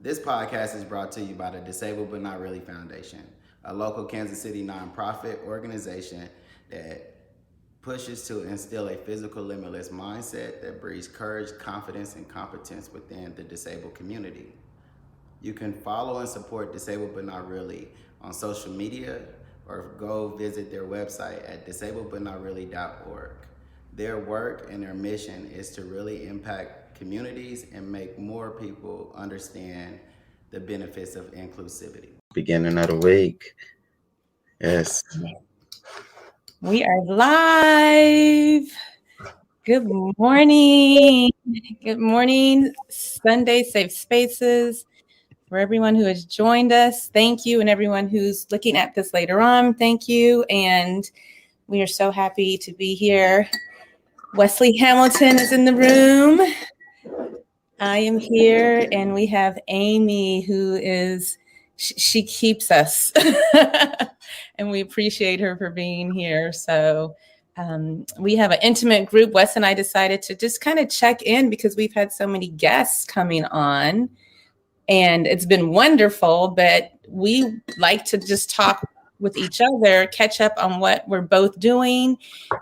This podcast is brought to you by the Disabled But Not Really Foundation, a local Kansas City nonprofit organization that pushes to instill a physical limitless mindset that breeds courage, confidence, and competence within the disabled community. You can follow and support Disabled But Not Really on social media or go visit their website at disabledbutnotreally.org. Their work and their mission is to really impact communities and make more people understand the benefits of inclusivity. Beginning of the week. Yes. We are live. Good morning. Good morning, Sunday Safe Spaces. For everyone who has joined us, thank you. And everyone who's looking at this later on, thank you. And we are so happy to be here. Wesley Hamilton is in the room. I am here, and we have Amy, who is, she keeps us. And we appreciate her for being here. So we have an intimate group. Wes and I decided to just kind of check in because we've had so many guests coming on. And it's been wonderful, but we like to just talk with each other, catch up on what we're both doing,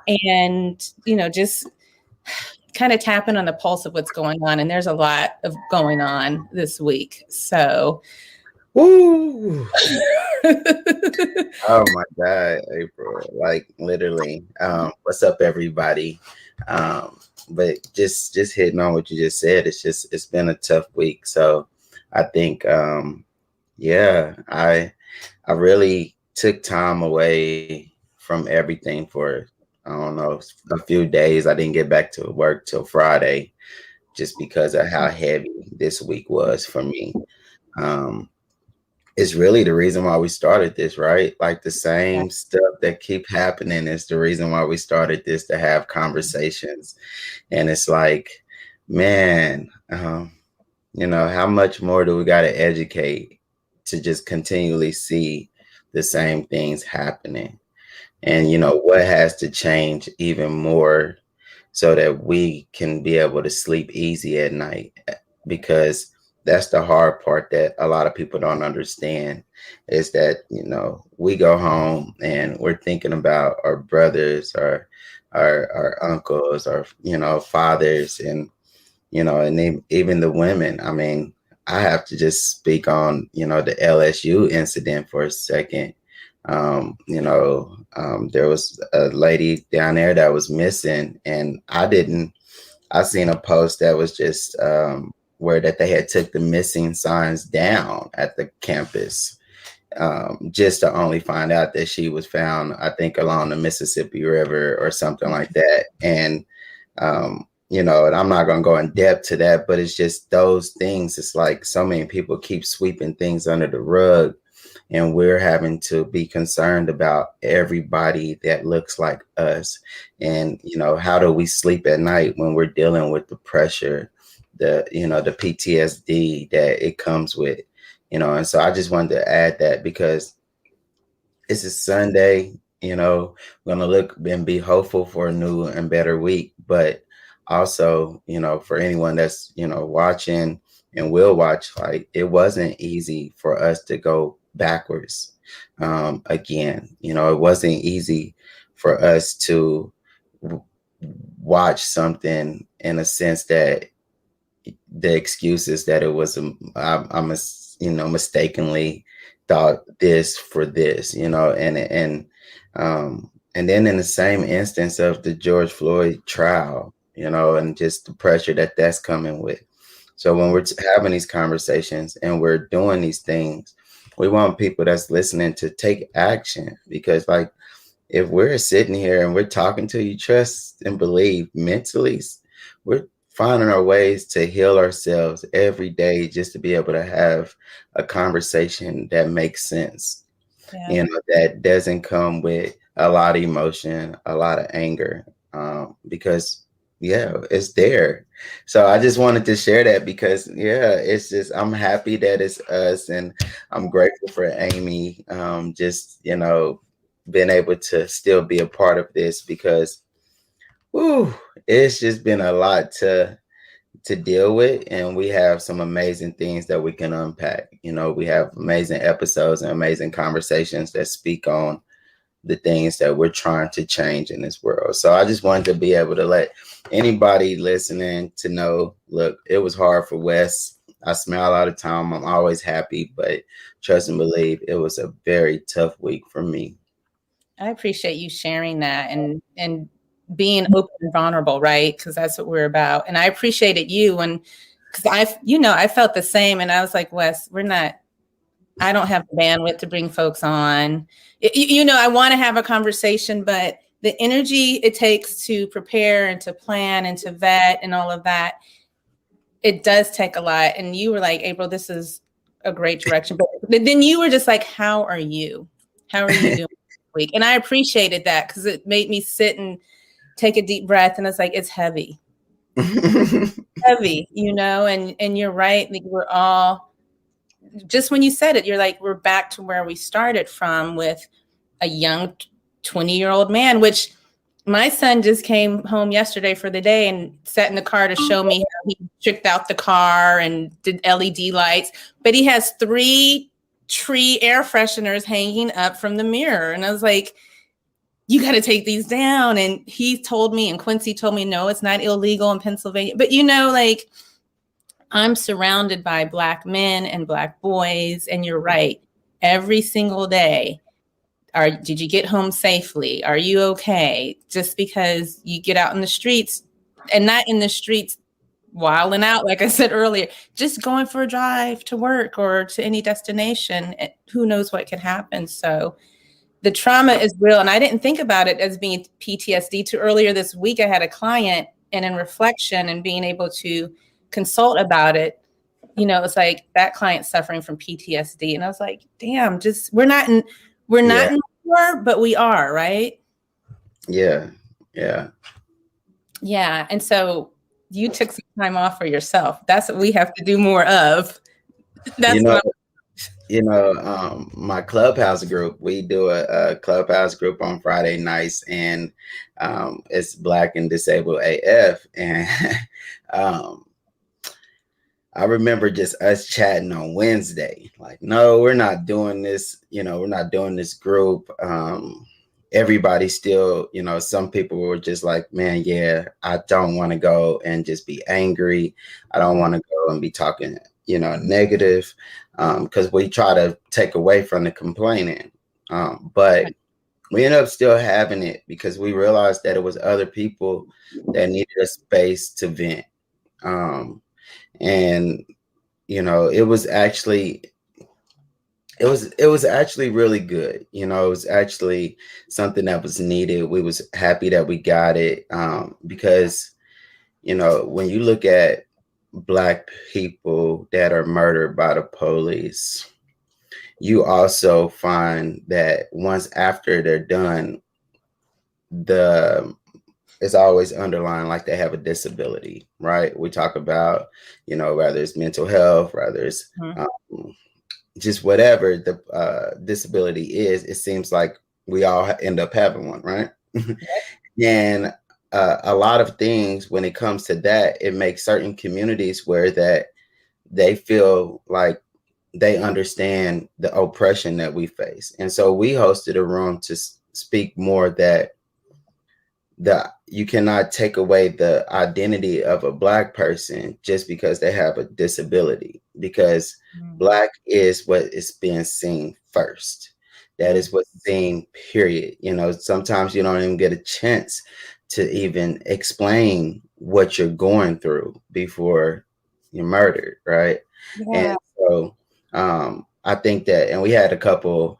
and, you know, just kind of tapping on the pulse of what's going on. And there's a lot of going on this week. So, woo! Oh my God, April! Like literally, what's up, everybody? But just hitting on what you just said. It's been a tough week. So I think, yeah, I really took time away from everything for, I don't know, a few days. I didn't get back to work till Friday just because of how heavy this week was for me. It's really the reason why we started this, right? Like the same stuff that keep happening is the reason why we started this, to have conversations. And it's like, man, you know, how much more do we got to educate to just continually see the same things happening? And, you know, what has to change even more so that we can be able to sleep easy at night? Because that's the hard part that a lot of people don't understand, is that, you know, we go home and we're thinking about our brothers, our uncles, our, you know, fathers, and, you know, and even the women. I mean, I have to just speak on, you know, the LSU incident for a second. You know, there was a lady down there that was missing, and I seen a post that was just where that they had took the missing signs down at the campus, just to only find out that she was found, I think, along the Mississippi River or something like that. And, you know, and I'm not going to go in depth to that, but it's just those things. It's like so many people keep sweeping things under the rug, and we're having to be concerned about everybody that looks like us. And, you know, how do we sleep at night when we're dealing with the pressure, the, you know, the PTSD that it comes with, you know? And so I just wanted to add that because it's a Sunday, you know, we're going to look and be hopeful for a new and better week. But also, you know, for anyone that's, you know, watching and will watch, like, it wasn't easy for us to go backwards again. You know, it wasn't easy for us to watch something in a sense that the excuses that it was, I'm you know, mistakenly thought this for this, you know, and then in the same instance of the George Floyd trial, you know, and just the pressure that that's coming with. So when we're having these conversations and we're doing these things, we want people that's listening to take action, because like, if we're sitting here and we're talking to you, trust and believe mentally, we're finding our ways to heal ourselves every day just to be able to have a conversation that makes sense. Yeah. You know, that doesn't come with a lot of emotion, a lot of anger, because yeah, it's there. So I just wanted to share that because, yeah, it's just, I'm happy that it's us, and I'm grateful for Amy, just, you know, being able to still be a part of this, because, whew, it's just been a lot to to deal with, and we have some amazing things that we can unpack. We have amazing episodes and amazing conversations that speak on the things that we're trying to change in this world. So I just wanted to be able to let anybody listening to know, look, it was hard for Wes. I smile all the time. I'm always happy, but trust and believe it was a very tough week for me. I appreciate you sharing that and being open and vulnerable, right? Because that's what we're about. And I appreciated you because I felt the same. And I was like, Wes, I don't have the bandwidth to bring folks on. I want to have a conversation, but the energy it takes to prepare and to plan and to vet and all of that, it does take a lot. And you were like, April, this is a great direction. But then you were just like, how are you? How are you doing this week? And I appreciated that because it made me sit and take a deep breath. And it's like, it's heavy. Heavy, and you're right. Like we're all, just when you said it, you're like, we're back to where we started from with a young 20-year-old man, which my son just came home yesterday for the day and sat in the car to show me how he tricked out the car and did LED lights. But he has 3 tree air fresheners hanging up from the mirror. And I was like, you got to take these down. And he told me, and Quincy told me, no, it's not illegal in Pennsylvania. But, like, I'm surrounded by Black men and Black boys. And you're right. Every single day. Did you get home safely? Are you okay? Just because you get out in the streets, and not in the streets wilding out, like I said earlier, just going for a drive to work or to any destination, who knows what could happen. So the trauma is real. And I didn't think about it as being PTSD till earlier this week. I had a client, and in reflection and being able to consult about it, it's like that client suffering from PTSD. And I was like, damn, we're not in war, but we are, right? Yeah. And so you took some time off for yourself. That's what we have to do more of. My clubhouse group, we do a clubhouse group on Friday nights, and it's Black and Disabled AF. And I remember just us chatting on Wednesday, like, no, we're not doing this. We're not doing this group. Everybody still, some people were just like, man, yeah, I don't want to go and just be angry. I don't want to go and be talking, negative, because we try to take away from the complaining. But we ended up still having it because we realized that it was other people that needed a space to vent. And it was actually really good. It was actually something that was needed. We was happy that we got it, because when you look at Black people that are murdered by the police, you also find that once after they're done, it's always underlined like they have a disability, right? We talk about, whether it's mental health, whether it's just whatever the disability is, it seems like we all end up having one, right? And a lot of things when it comes to that, it makes certain communities where that they feel like they understand the oppression that we face. And so we hosted a room to speak more that you cannot take away the identity of a Black person just because they have a disability, because Black is what is being seen first. That is what's seen, period. Sometimes you don't even get a chance to even explain what you're going through before you're murdered, right? Yeah. And so I think that, and we had a couple,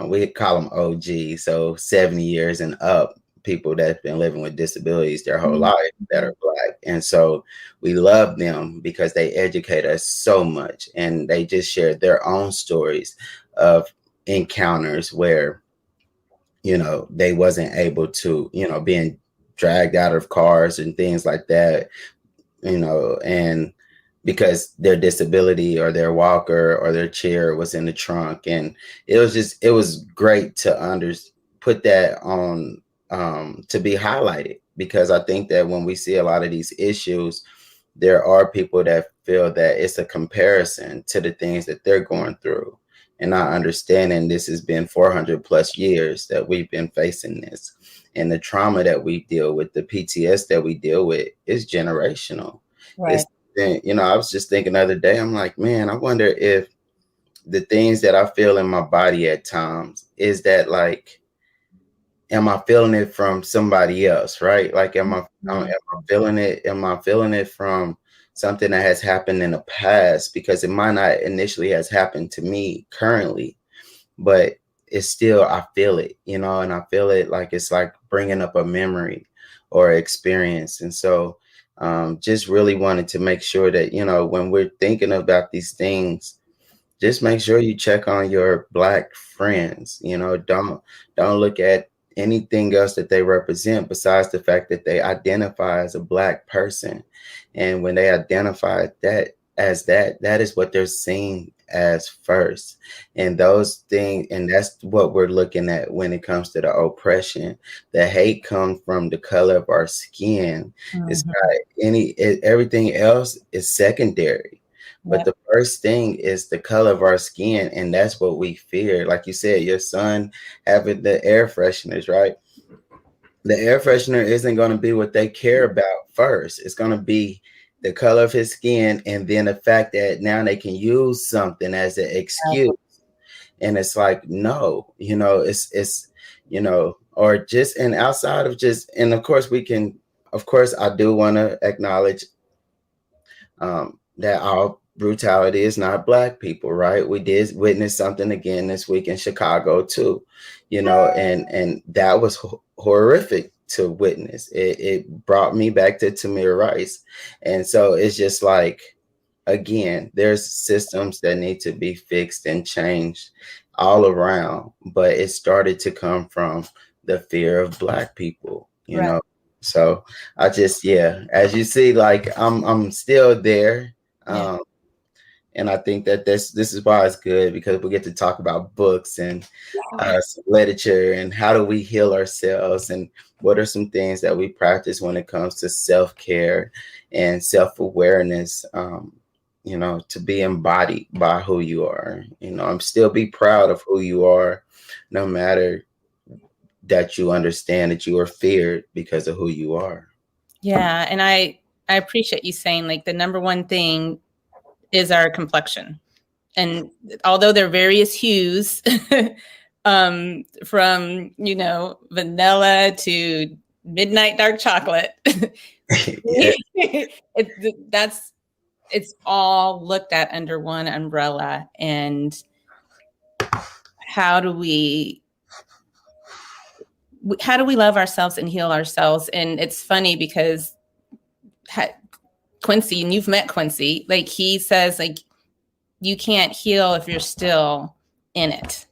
we call them OG, so 70 years and up, people that's been living with disabilities their whole life that are Black. And so we love them because they educate us so much, and they just share their own stories of encounters where, they wasn't able to, being dragged out of cars and things like that, and because their disability or their walker or their chair was in the trunk. And it was great to put that on, to be highlighted, because I think that when we see a lot of these issues, there are people that feel that it's a comparison to the things that they're going through. And not understanding this has been 400 plus years that we've been facing this. And the trauma that we deal with, the PTS that we deal with, is generational. Right. I was just thinking the other day, I'm like, man, I wonder if the things that I feel in my body at times, is that like, am I feeling it from somebody else, right? Like, am I feeling it? Am I feeling it from something that has happened in the past? Because it might not initially has happened to me currently, but it's still, I feel it, and I feel it like it's like bringing up a memory or experience. And so just really wanted to make sure that, when we're thinking about these things, just make sure you check on your Black friends. Don't look at anything else that they represent besides the fact that they identify as a Black person. And when they identify that as that is what they're seeing as first. And those things, and that's what we're looking at when it comes to the oppression. The hate comes from the color of our skin. It's not everything else is secondary. But the first thing is the color of our skin, and that's what we fear. Like you said, your son having the air fresheners, right? The air freshener isn't going to be what they care about first. It's going to be the color of his skin, and then the fact that now they can use something as an excuse. And it's like, no, it's or just, and outside of just, and of course I do want to acknowledge that our brutality is not Black people, right? We did witness something again this week in Chicago too, and that was horrific to witness. It brought me back to Tamir Rice. And so it's just like, again, there's systems that need to be fixed and changed all around, but it started to come from the fear of Black people, you know. So I just, as you see, like I'm still there. And I think that this is why it's good, because we get to talk about books and literature and how do we heal ourselves, and what are some things that we practice when it comes to self-care and self-awareness, to be embodied by who you are. I'm still be proud of who you are, no matter that you understand that you are feared because of who you are. Yeah. And I appreciate you saying, like, the number one thing is our complexion. And although there are various hues, from, vanilla to midnight dark chocolate, it's all looked at under one umbrella. And how do we love ourselves and heal ourselves? And it's funny because Quincy, and you've met Quincy, like, he says, like, you can't heal if you're still in it,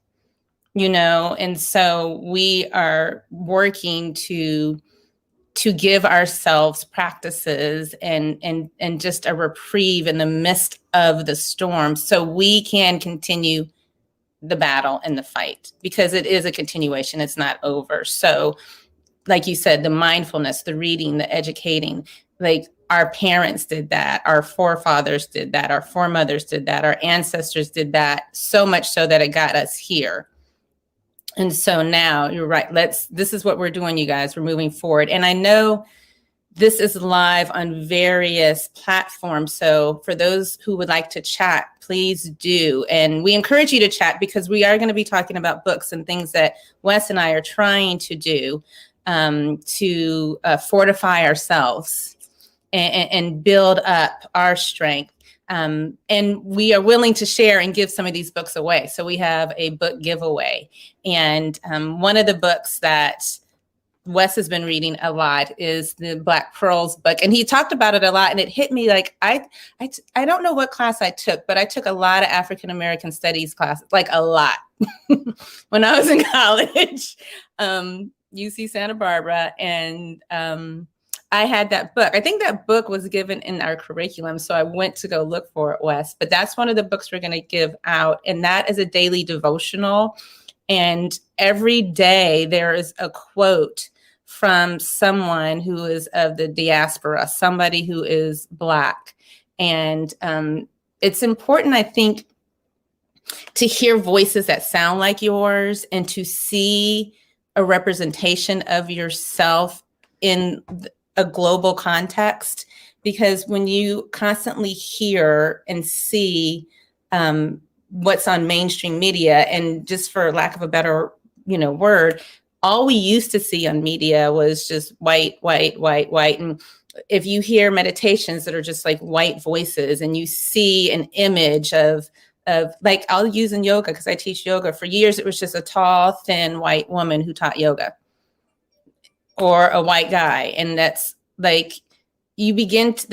and so we are working to give ourselves practices and just a reprieve in the midst of the storm, so we can continue the battle and the fight, because it is a continuation. It's not over. So like you said, the mindfulness, the reading, the educating, like, our parents did that. Our forefathers did that. Our foremothers did that. Our ancestors did that, so much so that it got us here. And so now you're right. This is what we're doing, you guys. We're moving forward. And I know this is live on various platforms. So for those who would like to chat, please do. And we encourage you to chat, because we are going to be talking about books and things that Wes and I are trying to do to fortify ourselves and build up our strength. And we are willing to share and give some of these books away. So we have a book giveaway. And one of the books that Wes has been reading a lot is the Black Pearls book. And he talked about it a lot. And it hit me like, I don't know what class I took, but I took a lot of African-American studies classes, like a lot, when I was in college, UC Santa Barbara. And I had that book. I think that book was given in our curriculum. So I went to go look for it, Wes. But that's one of the books we're going to give out. And that is a daily devotional. And every day there is a quote from someone who is of the diaspora, somebody who is Black. And it's important, I think, to hear voices that sound like yours and to see a representation of yourself in a global context. Because when you constantly hear and see what's on mainstream media, and just for lack of a better, word, all we used to see on media was just white, white, white, white. And if you hear meditations that are just like white voices, and you see an image of like, I'll use in yoga, because I teach yoga. For years, it was just a tall, thin white woman who taught yoga, or a white guy. And that's like, you begin to,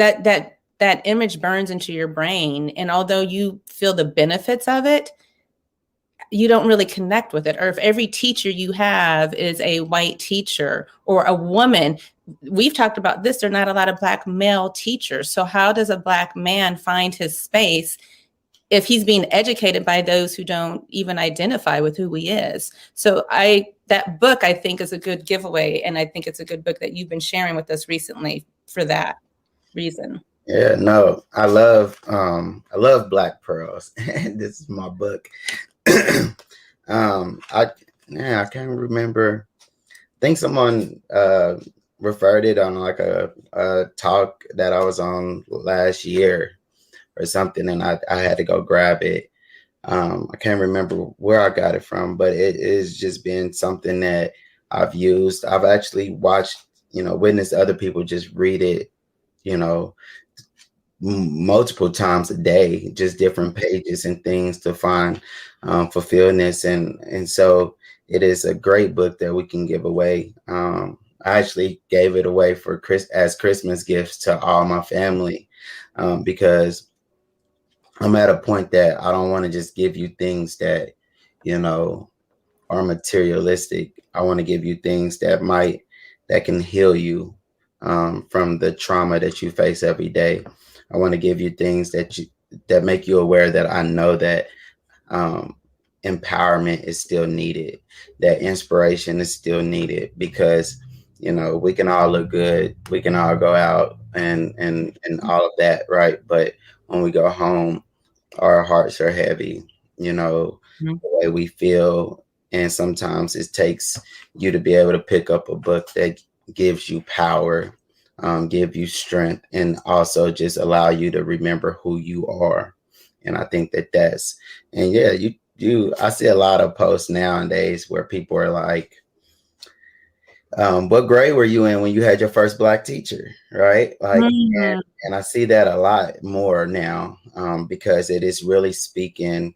that image burns into your brain. And although you feel the benefits of it, you don't really connect with it. Or if every teacher you have is a white teacher or a woman, we've talked about this, there are not a lot of Black male teachers. So how does a Black man find his space if he's being educated by those who don't even identify with who he is? So that book, I think, is a good giveaway. And I think it's a good book that you've been sharing with us recently for that reason. Yeah, no, I love Black Pearls. This is my book. I can't remember. I think someone referred it on like a talk that I was on last year or something, and I had to go grab it. I can't remember where I got it from, but it is just been something that I've used. I've actually watched, witnessed other people just read it, multiple times a day, just different pages and things to find fulfillment. And so it is a great book that we can give away. I actually gave it away as Christmas gifts to all my family, because I'm at a point that I don't want to just give you things that, are materialistic. I want to give you things that can heal you from the trauma that you face every day. I want to give you things that make you aware that I know that empowerment is still needed, that inspiration is still needed, because we can all look good, we can all go out and all of that, right? But when we go home, our hearts are heavy, the way we feel. And sometimes it takes you to be able to pick up a book that gives you power, give you strength, and also just allow you to remember who you are. And I think and yeah, I see a lot of posts nowadays where people are like, what grade were you in when you had your first Black teacher, right? Like, and I see that a lot more now, because it is really speaking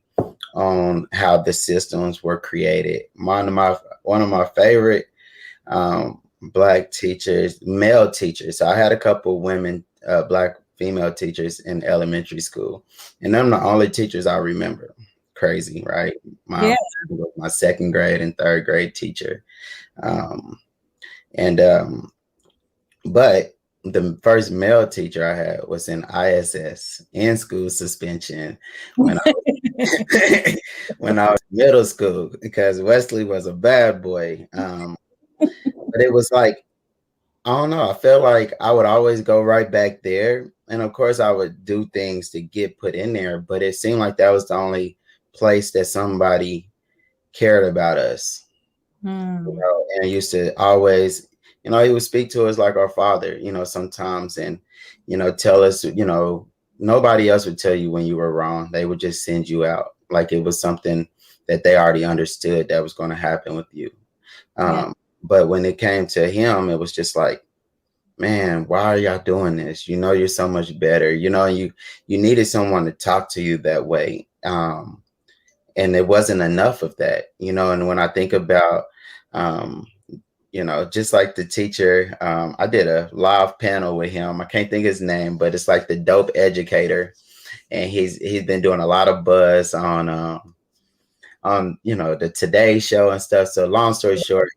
on how the systems were created. One of my favorite Black teachers, male teachers. So I had a couple women, Black female teachers in elementary school, and them the only teachers I remember. Crazy, right? My second grade and third grade teacher. But the first male teacher I had was in ISS, in school suspension, when I was in middle school, because Wesley was a bad boy. But it was like, I don't know, I felt like I would always go right back there. And of course I would do things to get put in there, but it seemed like that was the only place that somebody cared about us. And I used to always, he would speak to us like our father, sometimes, and, tell us, nobody else would tell you when you were wrong. They would just send you out like it was something that they already understood that was going to happen with you. But when it came to him, it was just like, man, why are y'all doing this? You're so much better. You needed someone to talk to you that way. And it wasn't enough of that, and when I think about, just like the teacher, I did a live panel with him. I can't think of his name, but it's like the dope educator. And he's been doing a lot of buzz on the Today Show and stuff. So long story short,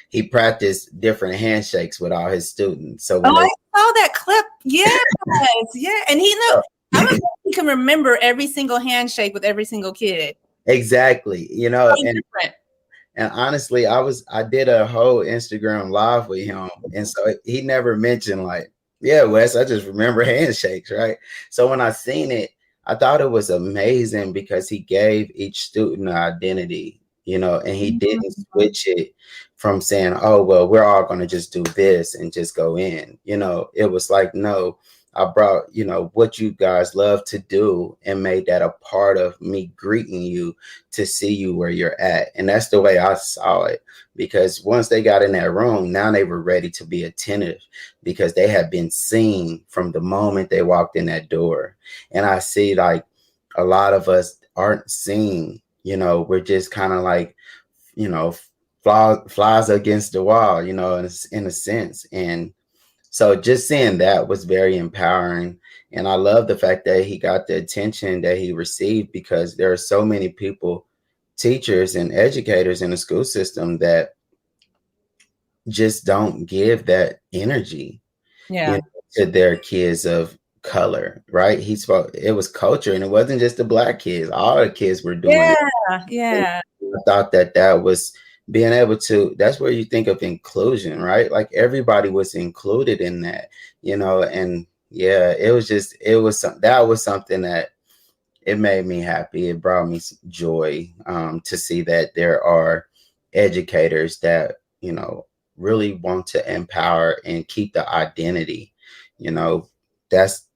he practiced different handshakes with all his students. So I saw that clip. Yes. Yeah. And I don't know if he can remember every single handshake with every single kid. Exactly. And different. And honestly, I did a whole Instagram live with him. And so he never mentioned like, yeah, Wes, I just remember handshakes, right? So when I seen it, I thought it was amazing because he gave each student an identity, and he didn't switch it from saying, oh, well, we're all going to just do this and just go in. It was like, no, I brought, what you guys love to do and made that a part of me greeting you to see you where you're at. And that's the way I saw it, because once they got in that room, now they were ready to be attentive because they had been seen from the moment they walked in that door. And I see like a lot of us aren't seen, we're just kind of like, flies against the wall, in a sense. And so just seeing that was very empowering. And I love the fact that he got the attention that he received, because there are so many people, teachers and educators in the school system, that just don't give that energy to their kids of color, right? He spoke, it was culture, and it wasn't just the Black kids. All the kids were doing it. Yeah. I thought that was being able to, that's where you think of inclusion, right? Like everybody was included in that, and yeah, that was something that it made me happy. It brought me joy to see that there are educators that, really want to empower and keep the identity, so that's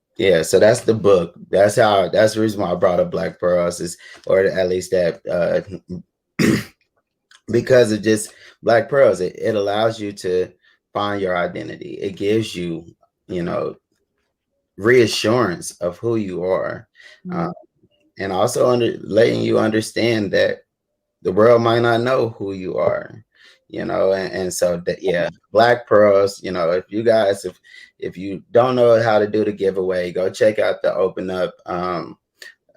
the book. That's the reason why I brought up Black Pearls, or at least that, because of just Black Pearls, it allows you to find your identity. It gives you, reassurance of who you are. And also letting you understand that the world might not know who you are, and so that, yeah, Black Pearls, if you don't know how to do the giveaway, go check out the Open Up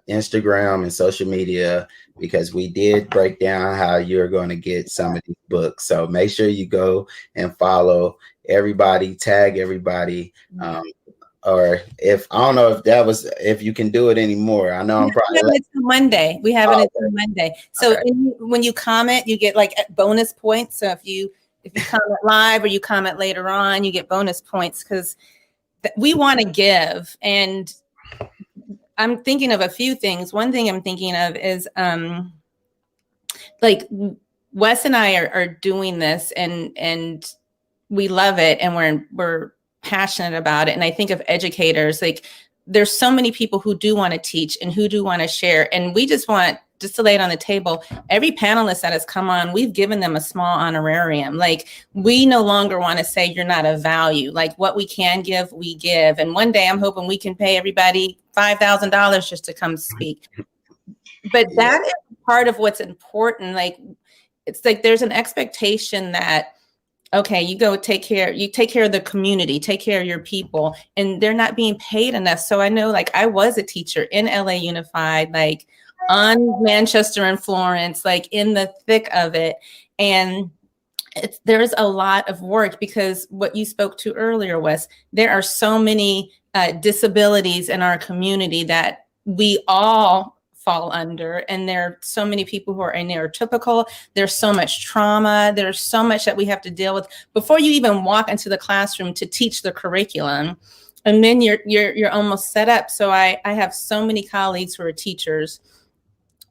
Instagram and social media, because we did break down how you're going to get some of these books. So make sure you go and follow everybody, tag everybody. Or if I don't know if you can do it anymore. I know I'm probably Monday. We have it until Monday. So when you comment, you get like bonus points. So if you comment live or you comment later on, you get bonus points, because we want to give. And I'm thinking of a few things. One thing I'm thinking of is like Wes and I are doing this, and we love it, and we're passionate about it. And I think of educators, like there's so many people who do want to teach and who do want to share. And we just want to lay it on the table. Every panelist that has come on, we've given them a small honorarium. Like we no longer want to say you're not of value. Like what we can give, we give. And one day I'm hoping we can pay everybody $5,000 just to come speak. But that is part of what's important. Like it's like there's an expectation that, okay, you take care of the community, take care of your people, and they're not being paid enough. So I know, like, I was a teacher in LA Unified, like on Manchester and Florence, like in the thick of it. And there's a lot of work, because what you spoke to earlier, Wes, there are so many disabilities in our community that we all fall under, and there are so many people who are neurotypical. There's so much trauma. There's so much that we have to deal with before you even walk into the classroom to teach the curriculum, and then you're almost set up. So I have so many colleagues who are teachers,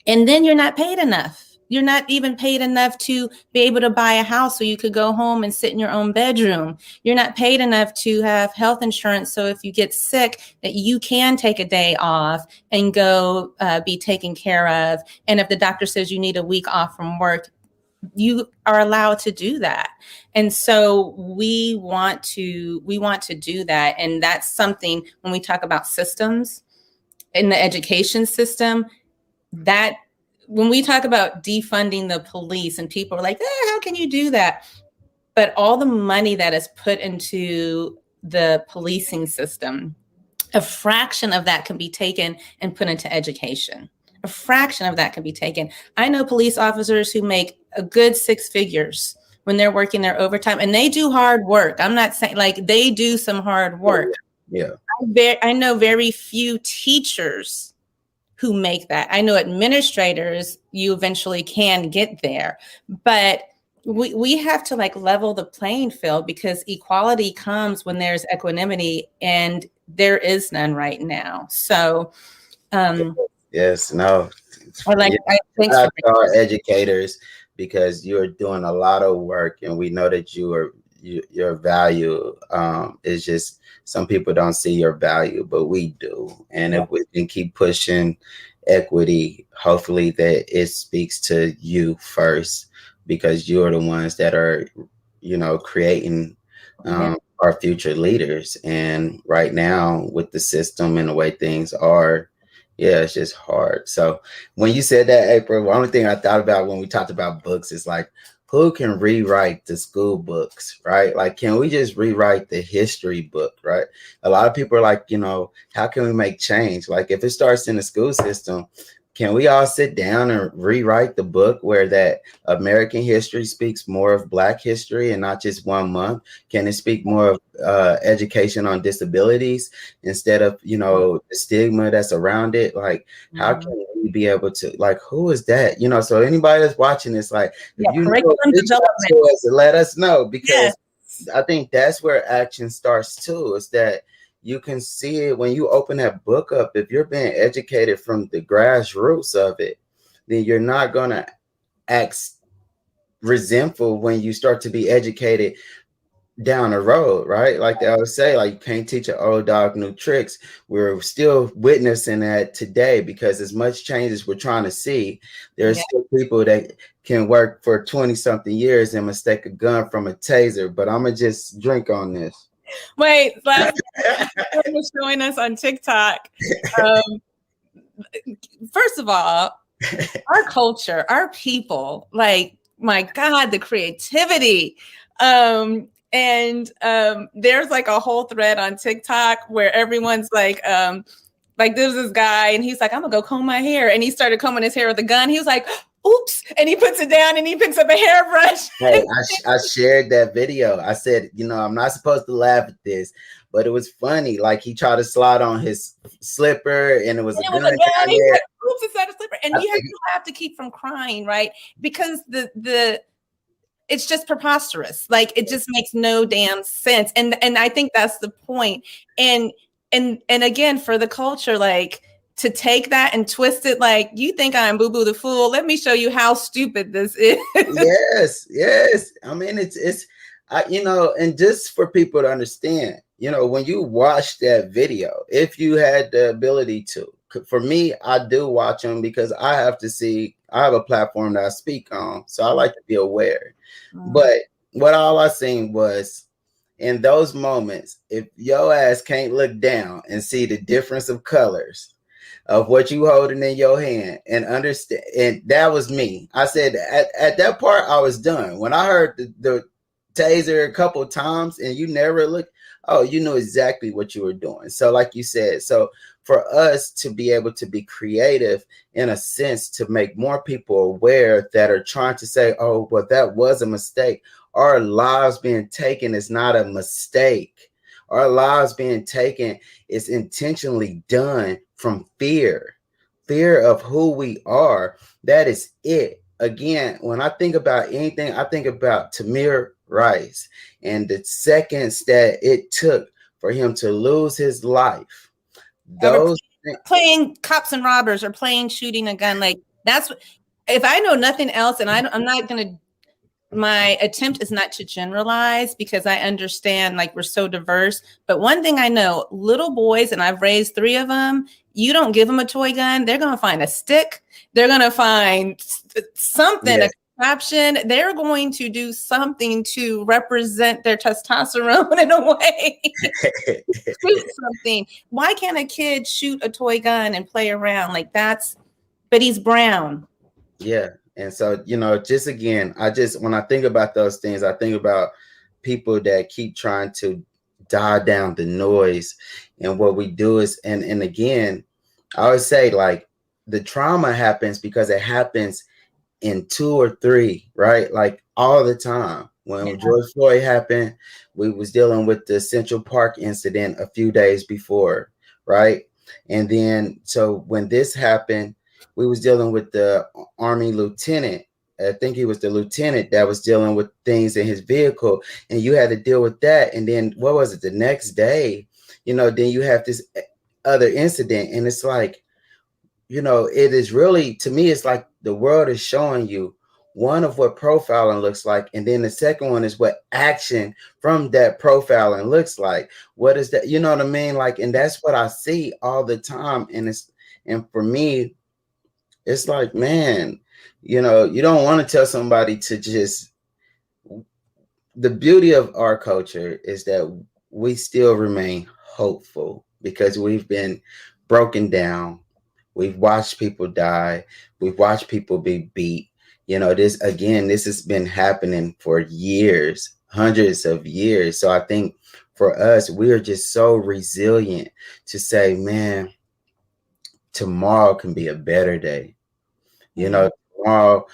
and then you're not paid enough. You're not even paid enough to be able to buy a house so you could go home and sit in your own bedroom. You're not paid enough to have health insurance, so if you get sick, that you can take a day off and go be taken care of. And if the doctor says you need a week off from work, you are allowed to do that. And so we want to do that. And that's something, when we talk about systems in the education system, that when we talk about defunding the police, and people are like, how can you do that? But all the money that is put into the policing system, a fraction of that can be taken and put into education. A fraction of that can be taken. I know police officers who make a good 6 figures when they're working their overtime, and they do hard work. I'm not saying, like, they do some hard work. Yeah. I know very few teachers who make that. I know administrators, you eventually can get there, but we have to like level the playing field, because equality comes when there's equanimity, and there is none right now. So yes, no. Thanks Shout out for to our educators, because you're doing a lot of work, and we know that your value is just, some people don't see your value, but we do. And if we can keep pushing equity, hopefully that it speaks to you first, because you're the ones that are, creating our future leaders. And right now, with the system and the way things are, yeah, it's just hard. So when you said that, April, the only thing I thought about when we talked about books is like, who can rewrite the school books, right? Like, can we just rewrite the history book, right? A lot of people are like, how can we make change? Like, if it starts in the school system, can we all sit down and rewrite the book where that American history speaks more of Black history and not just 1 month? Can it speak more of education on disabilities instead of, the stigma that's around it? Like, how can we be able to, like, who is that? So anybody that's watching this, like, if you know, reach out to us and let us know, because I think that's where action starts too, is that you can see it when you open that book up. If you're being educated from the grassroots of it, then you're not going to act resentful when you start to be educated down the road, right? Like they always say, like, you can't teach an old dog new tricks. We're still witnessing that today, because as much change as we're trying to see, there's still people that can work for 20 something years and mistake a gun from a taser. But I'm going to just drink on this. Wait, last was showing us on TikTok. First of all, our culture, our people, like, my God, the creativity. And there's like a whole thread on TikTok where everyone's like there's this guy and he's like, I'm gonna go comb my hair. And he started combing his hair with a gun. He was like, oops. And he puts it down and he picks up a hairbrush. Hey, I shared that video. I said, I'm not supposed to laugh at this, but it was funny. Like, he tried to slide on his slipper and it was a gun. Like, oops, it's not a slipper. And you have to keep from crying, right? Because it's just preposterous. Like, it just makes no damn sense. And I think that's the point. And again, for the culture, like, to take that and twist it, like, you think I'm Boo Boo the Fool. Let me show you how stupid this is. Yes. I mean, it's and just for people to understand, when you watch that video, if you had the ability to, for me, I do watch them because I have a platform that I speak on. So I like to be aware. But what all I seen was, in those moments, if your ass can't look down and see the difference of colors of what you holding in your hand and understand, and that was me. I said at that part I was done. When I heard the taser a couple of times and you never looked, oh, you knew exactly what you were doing. So like you said, so for us to be able to be creative in a sense to make more people aware that are trying to say, oh, well, that was a mistake. Our lives being taken is not a mistake. Our lives being taken is intentionally done from fear of who we are. That is it. Again, when I think about anything, I think about Tamir Rice and the seconds that it took for him to lose his life. Those playing cops and robbers or playing shooting a gun, like, that's what, if I know nothing else, and I'm not going to, my attempt is not to generalize, because I understand, like, we're so diverse. But one thing I know, little boys, and I've raised 3 of them, you don't give them a toy gun, they're going to find a stick. They're going to find something, a contraption. They're going to do something to represent their testosterone in a way. Shoot something. Why can't a kid shoot a toy gun and play around? Like, but he's brown. Yeah. And so, just again, when I think about those things, I think about people that keep trying to dial down the noise. And what we do is, and again, I always say, like, the trauma happens because it happens in 2 or 3, right? Like, all the time. When George Floyd happened, we was dealing with the Central Park incident a few days before, right? And then, so when this happened, we was dealing with the Army lieutenant. I think he was the lieutenant that was dealing with things in his vehicle, and you had to deal with that. And then what was it? The next day, then you have this other incident, and it's like, it is really, to me, it's like the world is showing you one of what profiling looks like, and then the second one is what action from that profiling looks like. What is that? You know what I mean? Like, and that's what I see all the time. And for me, it's like, man, you don't want to tell somebody to just. The beauty of our culture is that we still remain hopeful because we've been broken down. We've watched people die. We've watched people be beat. This has been happening for years, hundreds of years. So I think for us, we are just so resilient to say, man, tomorrow can be a better day. Tomorrow,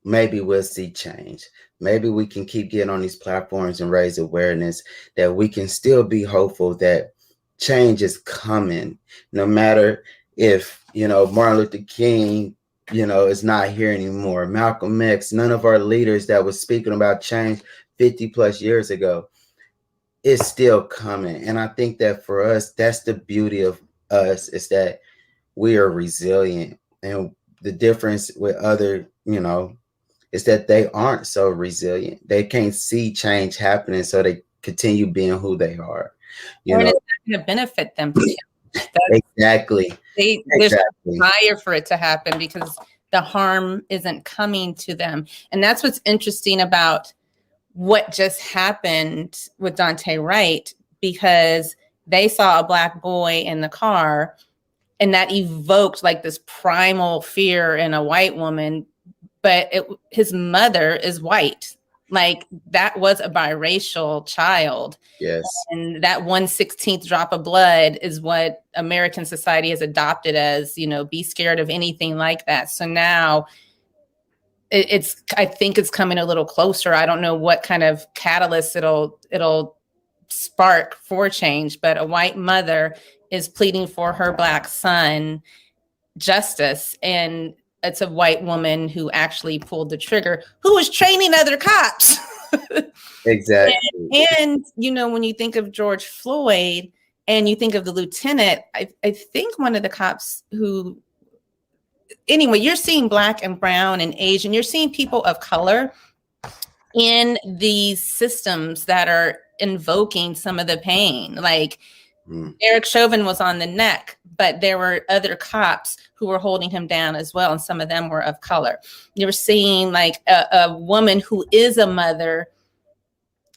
maybe we'll see change. Maybe we can keep getting on these platforms and raise awareness that we can still be hopeful that change is coming, no matter if, Martin Luther King, is not here anymore. Malcolm X, none of our leaders that was speaking about change 50 plus years ago, is still coming. And I think that for us, that's the beauty of us, is that we are resilient. And the difference with other, is that they aren't so resilient. They can't see change happening, so they continue being who they are. Or it's not going to benefit them. Exactly. There's a desire for it to happen because the harm isn't coming to them. And that's what's interesting about what just happened with Dante Wright, because they saw a Black boy in the car and that evoked like this primal fear in a white woman. But his mother is white. Like, that was a biracial child. Yes. And that 1/16th drop of blood is what American society has adopted as, be scared of anything like that. So now I think it's coming a little closer. I don't know what kind of catalyst it'll spark for change, but a white mother is pleading for her Black son justice, and it's a white woman who actually pulled the trigger, who was training other cops. Exactly. And when you think of George Floyd and you think of the lieutenant, I think one of the cops who, anyway, you're seeing Black and brown and Asian, you're seeing people of color in these systems that are invoking some of the pain. Like, Eric Chauvin was on the neck, but there were other cops who were holding him down as well, and some of them were of color. You were seeing like a woman who is a mother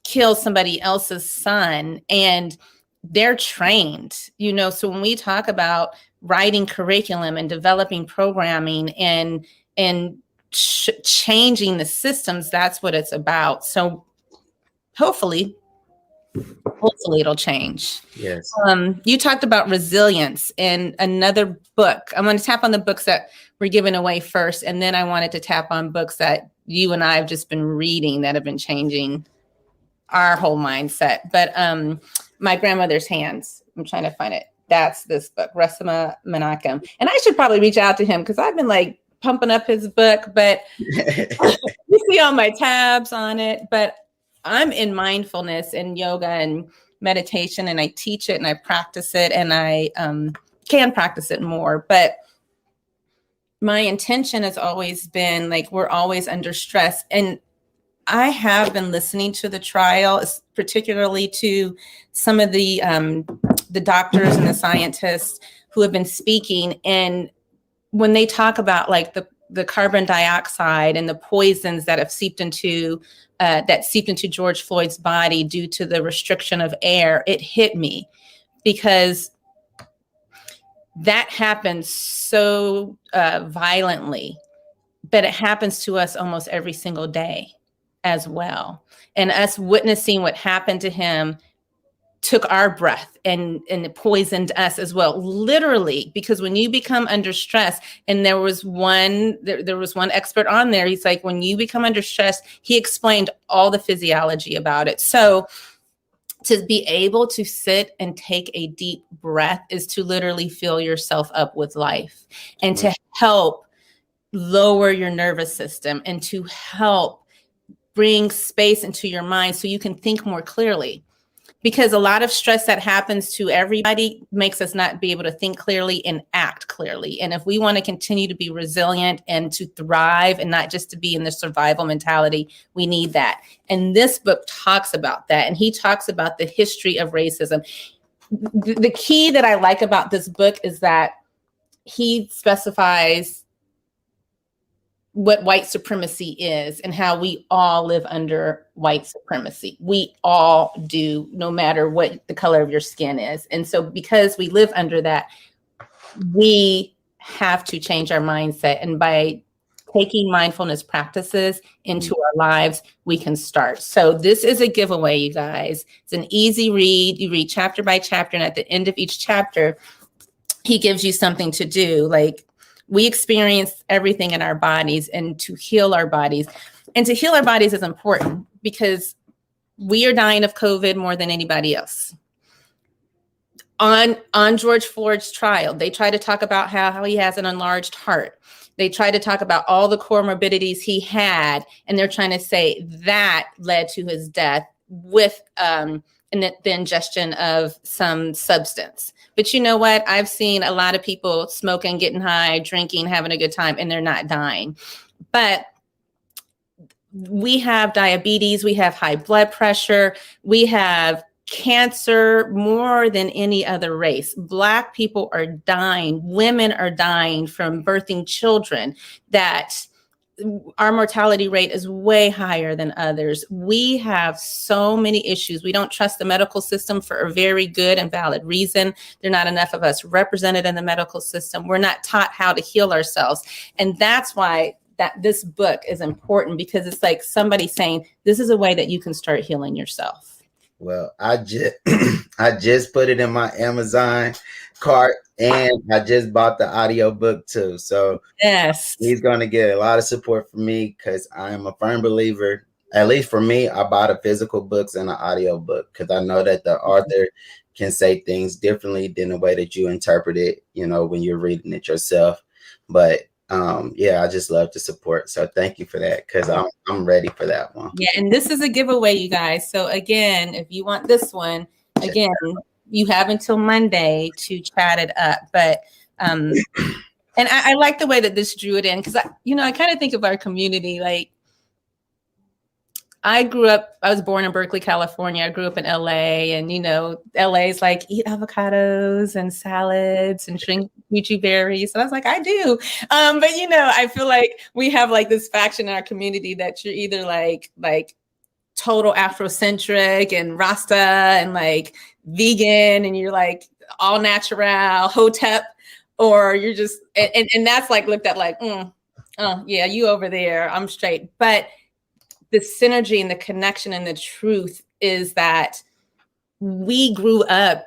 kill somebody else's son, and they're trained, So when we talk about writing curriculum and developing programming and changing the systems, that's what it's about. So hopefully it'll change. Yes. You talked about resilience in another book. I'm going to tap on the books that were given away first, and then I wanted to tap on books that you and I have just been reading that have been changing our whole mindset. But My Grandmother's Hands, I'm trying to find it. That's this book, Resima Menachem. And I should probably reach out to him because I've been like pumping up his book, but you see all my tabs on it. But I'm in mindfulness and yoga and meditation, and I teach it and I practice it, and I can practice it more. But my intention has always been like, we're always under stress. And I have been listening to the trial, particularly to some of the doctors and the scientists who have been speaking. And when they talk about like the carbon dioxide and the poisons that have seeped into George Floyd's body due to the restriction of air, it hit me because that happens so violently, but it happens to us almost every single day as well. And us witnessing what happened to him took our breath and it poisoned us as well, literally, because when you become under stress, and there was one expert on there, he's like, when you become under stress, he explained all the physiology about it. So to be able to sit and take a deep breath is to literally fill yourself up with life, and to help lower your nervous system, and to help bring space into your mind so you can think more clearly. Because a lot of stress that happens to everybody makes us not be able to think clearly and act clearly. And if we want to continue to be resilient and to thrive and not just to be in the survival mentality, we need that. And this book talks about that. And he talks about the history of racism. The key that I like about this book is that he specifies what white supremacy is and how we all live under white supremacy. We all do, no matter what the color of your skin is. And so because we live under that, we have to change our mindset. And by taking mindfulness practices into our lives, we can start. So this is a giveaway, you guys. It's an easy read. You read chapter by chapter, and at the end of each chapter, he gives you something to do. Like, we experience everything in our bodies, and to heal our bodies. And to heal our bodies is important because we are dying of COVID more than anybody else. On George Floyd's trial, they try to talk about how he has an enlarged heart. They try to talk about all the comorbidities he had, and they're trying to say that led to his death with the ingestion of some substance. But you know what? I've seen a lot of people smoking, getting high, drinking, having a good time, and they're not dying. But we have diabetes, we have high blood pressure, we have cancer more than any other race. Black people are dying, women are dying from birthing children, that our mortality rate is way higher than others. We have so many issues. We don't trust the medical system for a very good and valid reason. There are not enough of us represented in the medical system. We're not taught how to heal ourselves. And that's why this book is important, because it's like somebody saying, this is a way that you can start healing yourself. Well, I just put it in my Amazon cart, and I just bought the audiobook too. So yes, he's going to get a lot of support from me, because I am a firm believer. At least for me, I bought a physical books and an audio book, because I know that the author can say things differently than the way that you interpret it, when you're reading it yourself. But yeah, I just love the support. So thank you for that, because I'm ready for that one. Yeah, and this is a giveaway, you guys. So again, if you want this one, again, you have until Monday to chat it up. But and I like the way that this drew it in, because I kind of think of our community like, I was born in Berkeley, California. I grew up in LA, and LA is like, eat avocados and salads and drink Gucci berries. And I was like, I do. But I feel like we have like this faction in our community that you're either like total Afrocentric and Rasta and like vegan, and you're like all natural, Hotep, or you're just, and that's like looked at like, yeah, you over there, I'm straight. But the synergy and the connection and the truth is that we grew up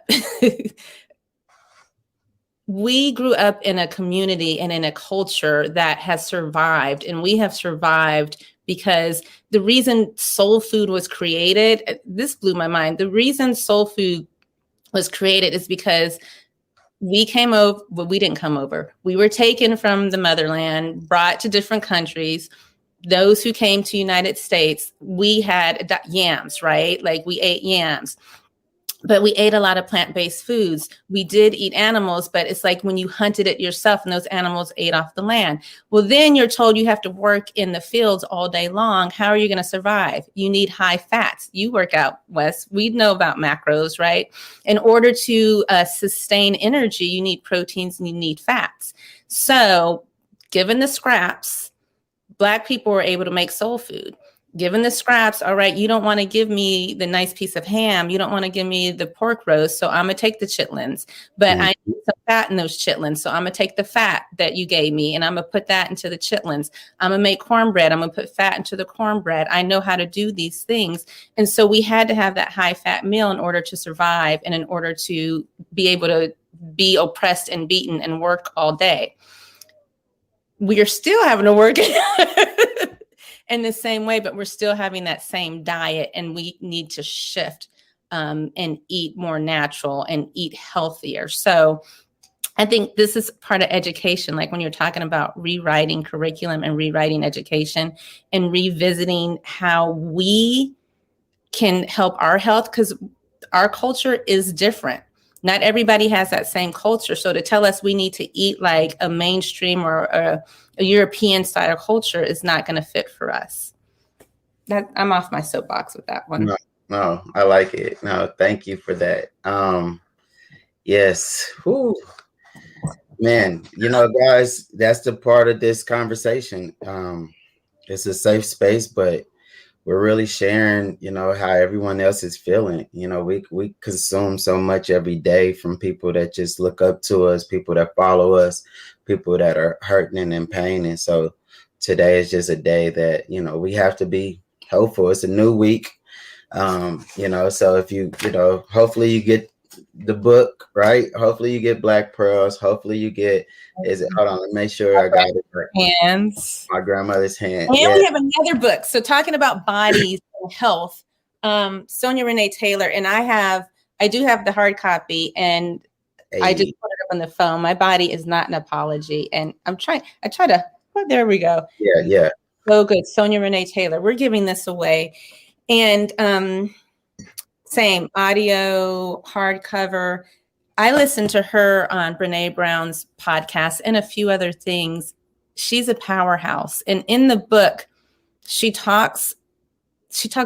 in a community and in a culture that has survived, and we have survived because the reason soul food was created, this blew my mind. The reason soul food was created is because we came over, well, we didn't come over. We were taken from the motherland, brought to different countries. Those who came to United States, we had yams, right? Like we ate yams, but we ate a lot of plant-based foods. We did eat animals, but it's like when you hunted it yourself and those animals ate off the land. Well, then you're told you have to work in the fields all day long. How are you going to survive? You need high fats. You work out, Wes. We know about macros, right? In order to sustain energy, you need proteins and you need fats. So given the scraps, Black people were able to make soul food. Given the scraps, all right, you don't want to give me the nice piece of ham. You don't want to give me the pork roast. So I'm going to take the chitlins. But I need some fat in those chitlins. So I'm going to take the fat that you gave me and I'm going to put that into the chitlins. I'm going to make cornbread. I'm going to put fat into the cornbread. I know how to do these things. And so we had to have that high fat meal in order to survive and in order to be able to be oppressed and beaten and work all day. We are still having to work in the same way, but we're still having that same diet, and we need to shift and eat more natural and eat healthier. So I think this is part of education, like when you're talking about rewriting curriculum and rewriting education and revisiting how we can help our health, because our culture is different. Not everybody has that same culture. So to tell us we need to eat like a mainstream or a European style culture is not going to fit for us. I'm off my soapbox with that one. No, I like it. No, thank you for that. Yes. Whew. Man, guys, that's the part of this conversation. It's a safe space, but we're really sharing, how everyone else is feeling. We consume so much every day from people that just look up to us, people that follow us, people that are hurting and in pain. And so today is just a day that, we have to be hopeful. It's a new week. So if you hopefully you get the book, right? Hopefully you get Black Pearls. Hopefully you get, hold on, let me make sure I got it right. Hands. My grandmother's hand. And we have another book. So talking about bodies and health, Sonia Renee Taylor, and I do have the hard copy, and I just put it up on the phone. My body is not an apology. And I try to, there we go. Yeah. So good. Sonia Renee Taylor. We're giving this away. And same audio, hardcover. I listened to her on Brene Brown's podcast and a few other things. She's a powerhouse. And in the book, she talks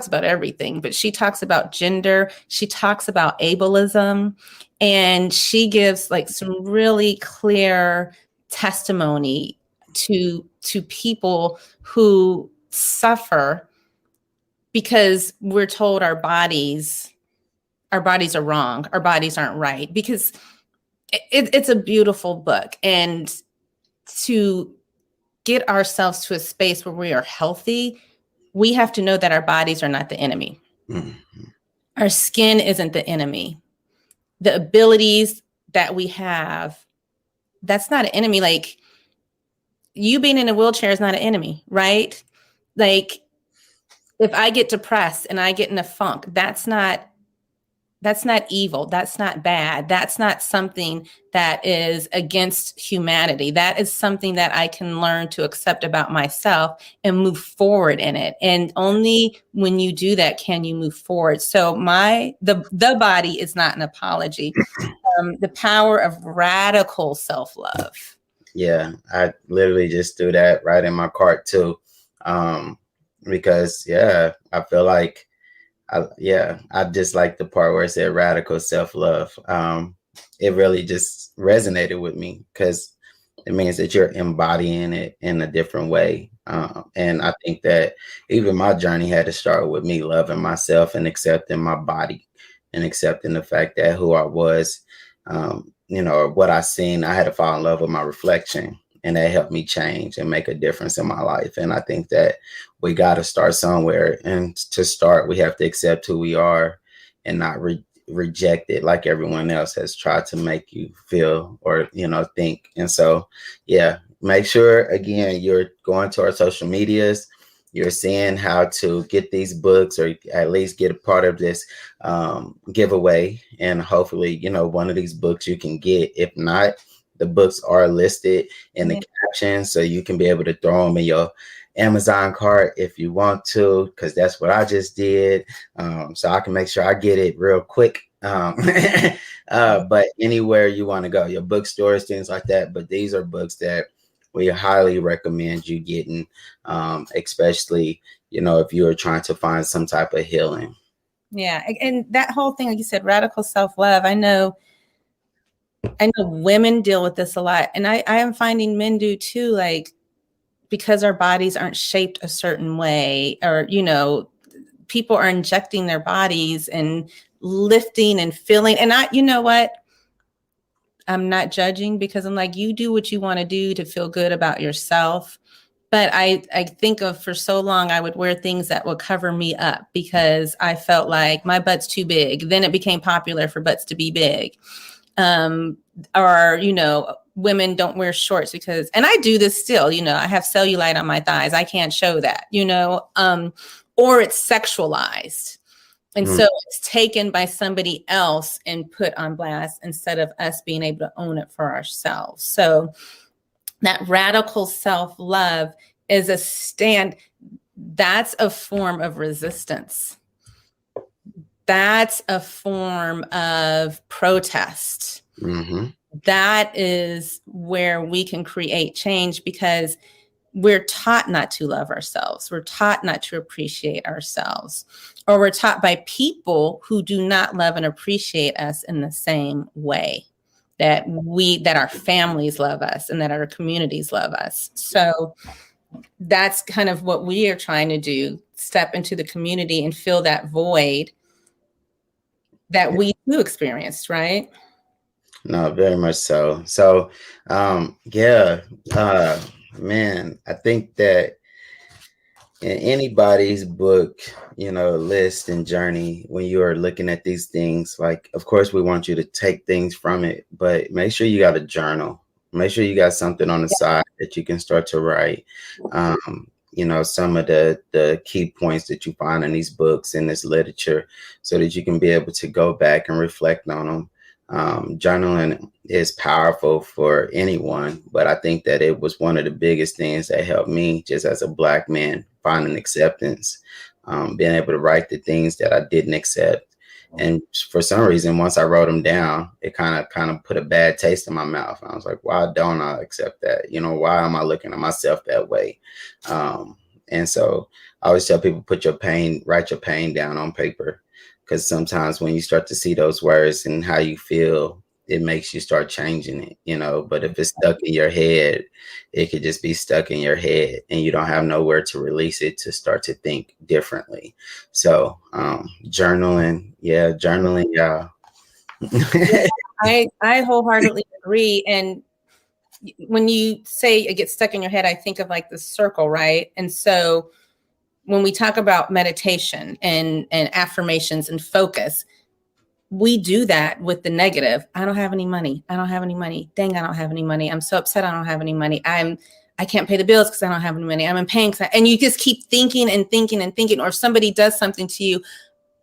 about everything, but she talks about gender. She talks about ableism, and she gives like some really clear testimony to people who suffer because we're told our bodies are wrong, our bodies aren't right, because it's a beautiful book. And to get ourselves to a space where we are healthy, we have to know that our bodies are not the enemy. Mm-hmm. Our skin isn't the enemy. The abilities that we have, that's not an enemy. Like, you being in a wheelchair is not an enemy, right? Like, if I get depressed and I get in a funk, that's not evil. That's not bad. That's not something that is against humanity. That is something that I can learn to accept about myself and move forward in it. And only when you do that can you move forward. So the body is not an apology. The power of radical self-love. Yeah, I literally just threw that right in my cart too. Because I feel like I just like the part where it said radical self-love. It really just resonated with me because it means that you're embodying it in a different way. And I think that even my journey had to start with me loving myself and accepting my body and accepting the fact that who I was, what I seen, I had to fall in love with my reflection. And that helped me change and make a difference in my life. And I think that we got to start somewhere. And to start, we have to accept who we are and not reject it like everyone else has tried to make you feel or, think. And so, make sure, again, you're going to our social medias. You're seeing how to get these books or at least get a part of this giveaway. And hopefully, one of these books you can get. If not, the books are listed in the caption, so you can be able to throw them in your Amazon cart if you want to, because that's what I just did. So I can make sure I get it real quick. But anywhere you want to go, your bookstores, things like that. But these are books that we highly recommend you getting, especially, if you are trying to find some type of healing. Yeah. And that whole thing, like you said, radical self-love. I know women deal with this a lot, and I am finding men do too, like, because our bodies aren't shaped a certain way, or, people are injecting their bodies and lifting and feeling. And I'm not judging, because I'm like, you do what you want to do to feel good about yourself. But I think of, for so long, I would wear things that would cover me up because I felt like my butt's too big. Then it became popular for butts to be big. Or, women don't wear shorts because, and I do this still, I have cellulite on my thighs. I can't show that, or it's sexualized. And so it's taken by somebody else and put on blast instead of us being able to own it for ourselves. So that radical self-love is a stand. That's a form of resistance. That's a form of protest. Mm-hmm. That is where we can create change, because we're taught not to love ourselves. We're taught not to appreciate ourselves, or we're taught by people who do not love and appreciate us in the same way that our families love us and that our communities love us. So that's kind of what we are trying to do, step into the community and fill that void that we too experienced, right? No, very much so. So, man, I think that in anybody's book, list and journey, when you are looking at these things, like, of course, we want you to take things from it, but make sure you got a journal. Make sure you got something on the side that you can start to write. Some of the key points that you find in these books, in this literature, so that you can be able to go back and reflect on them. Journaling is powerful for anyone, but I think that it was one of the biggest things that helped me, just as a Black man, finding acceptance, being able to write the things that I didn't accept. And for some reason, once I wrote them down, it kind of put a bad taste in my mouth. I was like, why don't I accept that? Why am I looking at myself that way? And so I always tell people, write your pain down on paper. Because sometimes when you start to see those words and how you feel, it makes you start changing it, But if it's stuck in your head, it could just be stuck in your head and you don't have nowhere to release it to start to think differently. So journaling, y'all. I wholeheartedly agree. And when you say it gets stuck in your head, I think of like the circle, right? And so when we talk about meditation and affirmations and focus, we do that with the negative. I don't have any money. I don't have any money. Dang, I don't have any money. I'm so upset I don't have any money. I can't pay the bills because I don't have any money. I'm in pain. And you just keep thinking and thinking and thinking, or if somebody does something to you.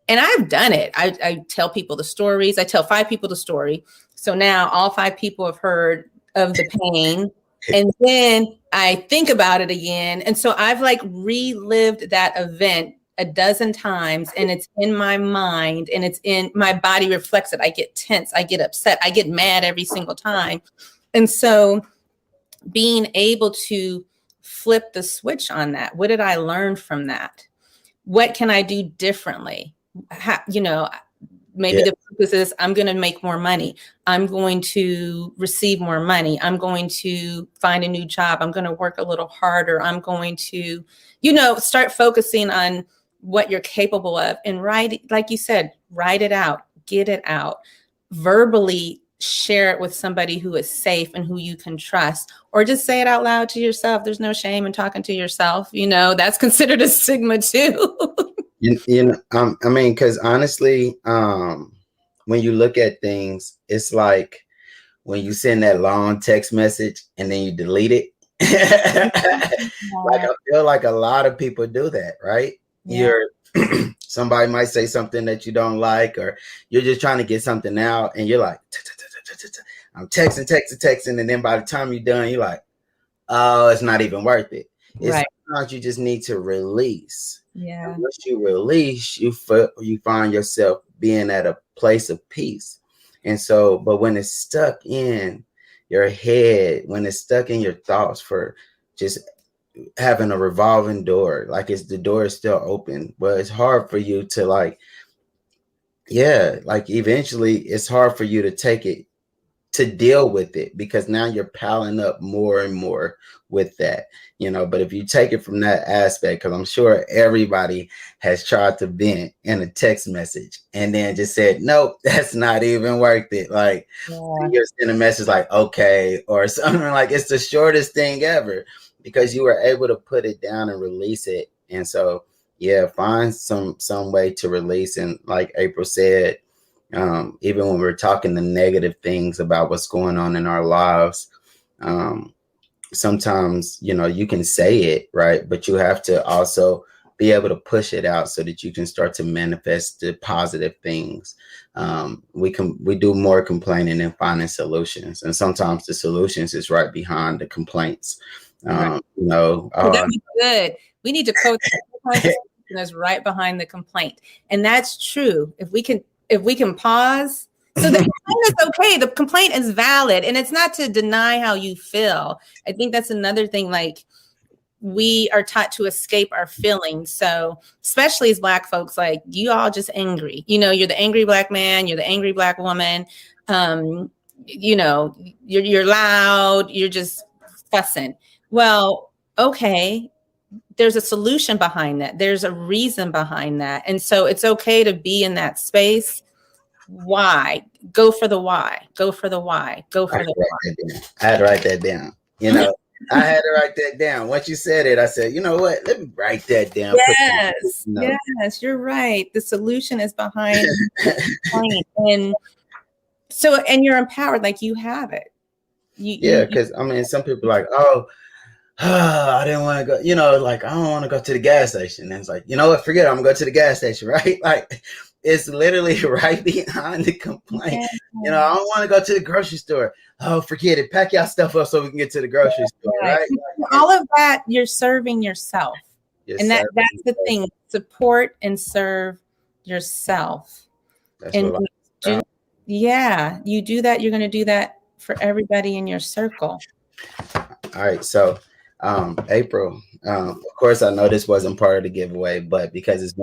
And I've done it. I tell people the stories. I tell 5 people the story. So now all 5 people have heard of the pain. And then I think about it again. And so I've like relived that event a dozen times, and it's in my mind, and it's in my body reflects it. I get tense. I get upset. I get mad every single time. And so being able to flip the switch on that. What did I learn from that? What can I do differently? Maybe the focus is I'm going to make more money. I'm going to receive more money. I'm going to find a new job. I'm going to work a little harder. I'm going to, start focusing on what you're capable of, and write, like you said, write it out, get it out, verbally share it with somebody who is safe and who you can trust, or just say it out loud to yourself. There's no shame in talking to yourself. That's considered a stigma too. Because honestly, when you look at things, it's like when you send that long text message and then you delete it. Like, I feel like a lot of people do that, right? Yeah. Somebody might say something that you don't like, or you're just trying to get something out, and you're like, I'm texting, and then by the time you're done, you're like, oh, it's not even worth it. Right. Sometimes you just need to release. Yeah. And once you release, you find yourself being at a place of peace. And so, but when it's stuck in your head, when it's stuck in your thoughts for just having a revolving door, like the door is still open, but it's hard for you to eventually it's hard for you to take it, to deal with it, because now you're piling up more and more with that, but if you take it from that aspect, because I'm sure everybody has tried to vent in a text message and then just said, nope, that's not even worth it. Like, you're sending a message like, okay, or something, like it's the shortest thing ever, because you were able to put it down and release it. And so, find some way to release. And like April said, even when we're talking the negative things about what's going on in our lives, sometimes, you can say it, right? But you have to also be able to push it out so that you can start to manifest the positive things. We do more complaining than finding solutions, and sometimes the solutions is right behind the complaints. Right. You know, that was good. We need to quote that. That's right behind the complaint, and that's true. If we can pause. So the complaint is okay. The complaint is valid, and it's not to deny how you feel. I think that's another thing. Like, we are taught to escape our feelings. So especially as Black folks, like, you all just angry. You know, you're the angry Black man. You're the angry Black woman. You know, you're loud. You're just fussing. Well, okay. There's a solution behind that. There's a reason behind that. And so it's okay to be in that space. Why? Go for the why. Go for the why. Go for the why. I had to write that down. You know, I had to write that down. Once you said it, I said, you know what? Let me write that down. Yes. Yes, you're right. The solution is behind the complaint. And so, and you're empowered, like, you have it. Because I mean, some people are like, oh, I didn't want to go, you know, like, I don't want to go to the gas station. And it's like, you know what, forget it, I'm gonna go to the gas station, right? Like, it's literally right behind the complaint. Yeah. You know, I don't want to go to the grocery store. Oh, forget it. Pack y'all stuff up so we can get to the grocery store, right? All of that, you're serving yourself. And that's the thing. Support and serve yourself. That's and what you do that, you're going to do that for everybody in your circle. All right. So, April, of course, I know this wasn't part of the giveaway, but because it's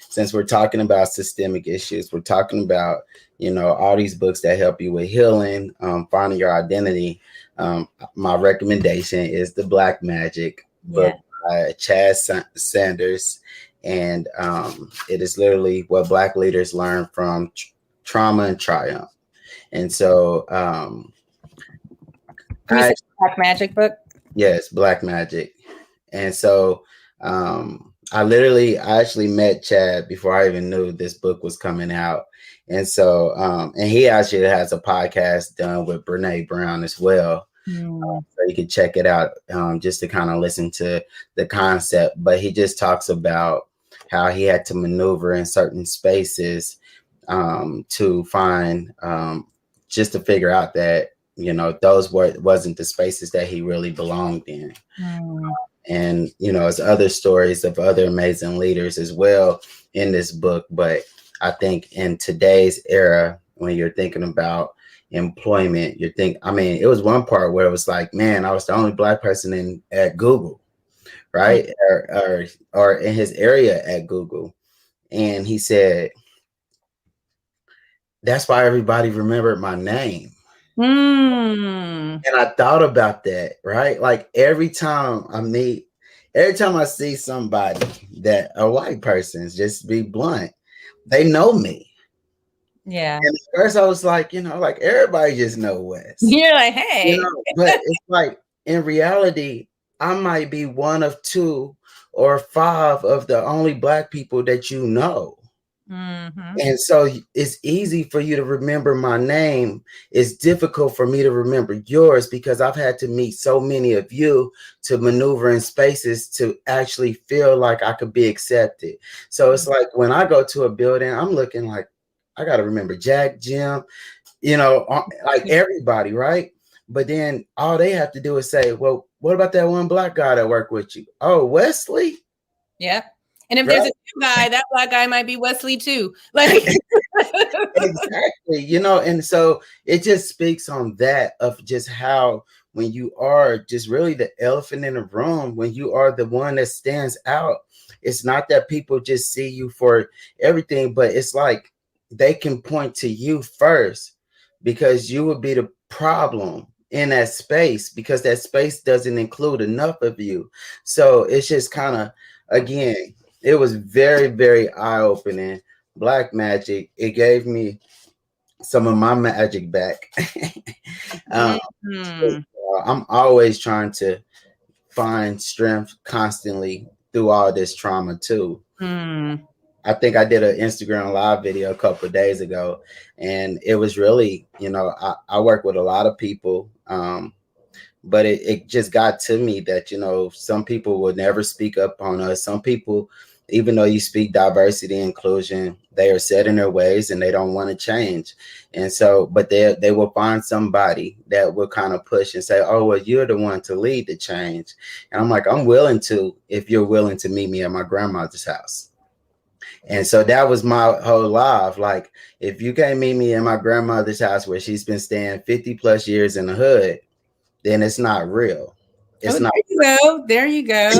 since we're talking about systemic issues, we're talking about, you know, all these books that help you with healing, finding your identity. My recommendation is the Black Magic book by Chad Sanders. And it is literally what Black leaders learn from trauma and triumph. And so, Black Magic book? Yes, Black Magic. And so I actually met Chad before I even knew this book was coming out. And so, and he actually has a podcast done with Brene Brown as well. So you can check it out just to kind of listen to the concept. But he just talks about how he had to maneuver in certain spaces to find, just to figure out that, you know, those wasn't the spaces that he really belonged in. And, you know, there's other stories of other amazing leaders as well in this book. But I think in today's era, when you're thinking about employment, it was one part where it was like, man, I was the only Black person at Google, right? Or in his area at Google. And he said, that's why everybody remembered my name. And I thought about that, right? Like every time I see somebody that a white person's, just be blunt, they know me. Yeah. And at first I was like, you know, like everybody just know Wes. You're like, hey. You know, but it's like in reality, I might be one of 2 or 5 of the only Black people that you know. And so it's easy for you to remember my name. It's difficult for me to remember yours because I've had to meet so many of you to maneuver in spaces to actually feel like I could be accepted. So it's like when I go to a building, I'm looking like I got to remember Jack, Jim, you know, like everybody, right? But then all they have to do is say, well, what about that one Black guy that worked with you? Oh, Wesley? Yeah. And if there's a new guy, that Black guy might be Wesley too. Like exactly, you know, and so it just speaks on that of just how when you are just really the elephant in the room, when you are the one that stands out, it's not that people just see you for everything, but it's like they can point to you first because you would be the problem in that space because that space doesn't include enough of you. So it's just kind of, again, it was very, very eye-opening. Black Magic. It gave me some of my magic back. I'm always trying to find strength constantly through all this trauma too. I think I did an Instagram live video a couple of days ago, and it was really, you know, I work with a lot of people, but it just got to me that, you know, some people will never speak up on us. Some people even though you speak diversity, inclusion, they are set in their ways and they don't want to change. And so, but they will find somebody that will kind of push and say, oh, well, you're the one to lead the change. And I'm like, I'm willing to, if you're willing to meet me at my grandmother's house. And so that was my whole life. Like, if you can't meet me in my grandmother's house where she's been staying 50 plus years in the hood, then it's not real. It's not. There you go.